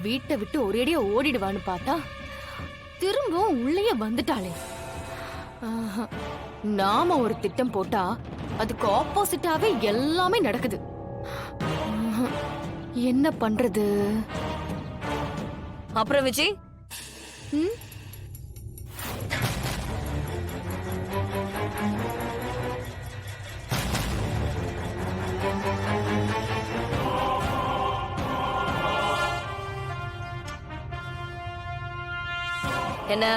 வீட்டை விட்டு ஒரேடியா ஓடிடுவான்னு பார்த்தா திரும்பவும் உள்ளேயே வந்துட்டாளே. ஆஹா. நாம ஒரு திட்டம் போட்டா அதுக்கு ஆப்போசிட்டாவே எல்லாமே நடக்குது. ஆஹா. என்ன பண்றது? அப்புறம் விஜய், ம்? என்ன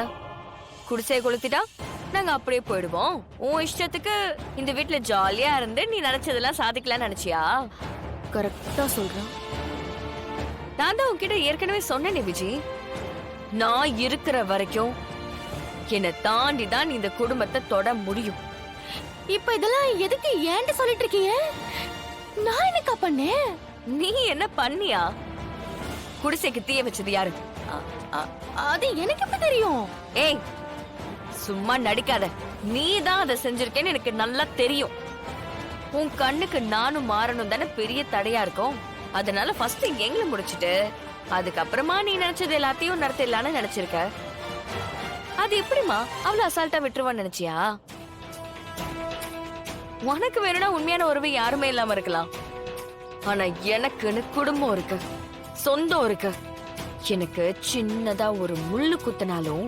குடிசையை கொளுத்திட்டா நாங்க அப்படியே போயிடுவோம். உன் இஷ்டத்துக்கு இந்த வீட்டுல ஜாலியா இருந்து நீ நினைச்சதெல்லாம் சாதிக்கலாம்னு நினைச்சியா? கரெக்டா சொல்றான். நான் தான் உன்கிட்ட ஏற்கனவே சொன்னேனே விஜி, நான் இருக்கிற வரைக்கும் என்னை தாண்டி தான் இந்த குடும்பத்தை தொட முடியும். இப்ப இதெல்லாம் எதுக்கு ஏன்ட்டு சொல்லிட்டு இருக்கீங்க? நான் என்னக்கா பண்ணேன்? நீ என்ன பண்ணியா? குடிசைக்கு தீய வச்சது யாரு? அது எனக்கு எப்படி தெரியும்? ஏய், சும்மா நடிக்காத. நீ தான் அதை செஞ்சிருக்கேன்னு எனக்கு நல்லா தெரியும். உன் கண்ணுக்கு நானும் மாறணும் தானே பெரிய தடையா இருக்கும். அதனால ஃபர்ஸ்ட் எங்களை முடிச்சிட்டு அதுக்கப்புறமா நீ நினைச்சது எல்லாத்தையும் நடத்திடலான்னு நினைச்சிருக்க. அது எப்படிமா அவ்வளவு அசால்ட்டா விட்டுருவான்னு நினைச்சியா? உனக்கு வேணும்னா உண்மையான உறவு யாருமே இல்லாம இருக்கலாம். ஆனா எனக்குன்னு குடும்பம் இருக்கு, சொந்தம் இருக்கு. எனக்கு சின்னதா ஒரு முள்ளு குத்தினாலும்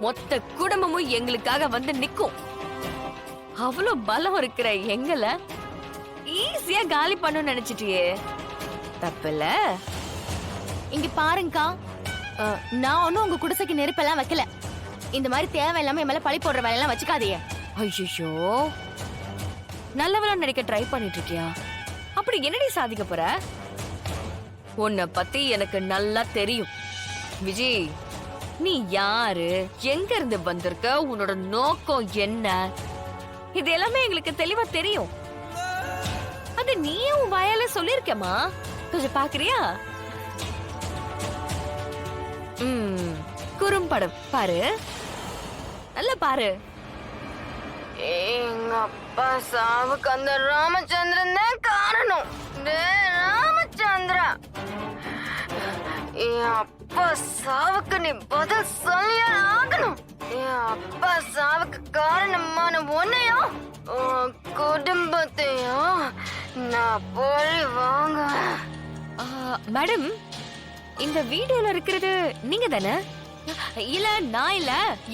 மொத்த குடும்பமும் எங்களுக்காக வந்து நிக்கும். அவ்வளவு பலம் இருக்கிற எங்களை ஈஸியா காலி பண்ணு நினைச்சிட்டியே, தப்பில்ல? இங்க பாருங்கக்கா, நான் ஒண்ணும் உங்க குடிசைக்கு நெருப்பெல்லாம் வைக்கல. இந்த மாதிரி தேவையில்லாம என் மேல பழி போடுற வேலையெல்லாம் வச்சுக்காதீங்க. ஐயோ, நல்லவளா நடிக்க ட்ரை பண்ணிட்டு இருக்கியா? அப்படி என்னடி சாதிக்க போற? உன்னை பத்தி எனக்கு நல்லா தெரியும் விஜய். நீ யாரு, எங்க இருந்து வந்திருக்க, உன்னோட நோக்கம் என்ன, இது எல்லாமே எங்களுக்கு தெளிவா தெரியும். அது நீயே உன் வாயால சொல்லிருக்கமா? கொஞ்சம் பாக்குறியா? குறும்படம் பாரு, நல்லா பாரு. எங்க அப்பா சாவுக்கு அந்த ராமச்சந்திரன் தான் காரணம். ராமச்சந்திரா, என் அப்பா சாவுக்கு நீ பதில் சொல்லியே ஆகணும். என் அப்பா சாவுக்கு காரணமான உன்னையும் உன் குடும்பத்தையும் நான் போய் வாங்க. மேடம், இந்த வீடியோல இருக்கிறது நீங்க தானே? இல்ல நான் இல்ல,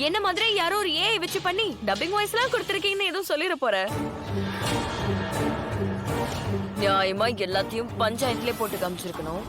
என்ன மாதிரி யாரோ ஒரு ஏஐ வச்சு பண்ணி டப்பிங் வாய்ஸ் எல்லாம் கொடுத்திருக்கீங்கன்னு எதுவும் சொல்லிட போற? நியாயமா எல்லாத்தையும் பஞ்சாயத்திலே போட்டு காமிச்சிருக்கணும்.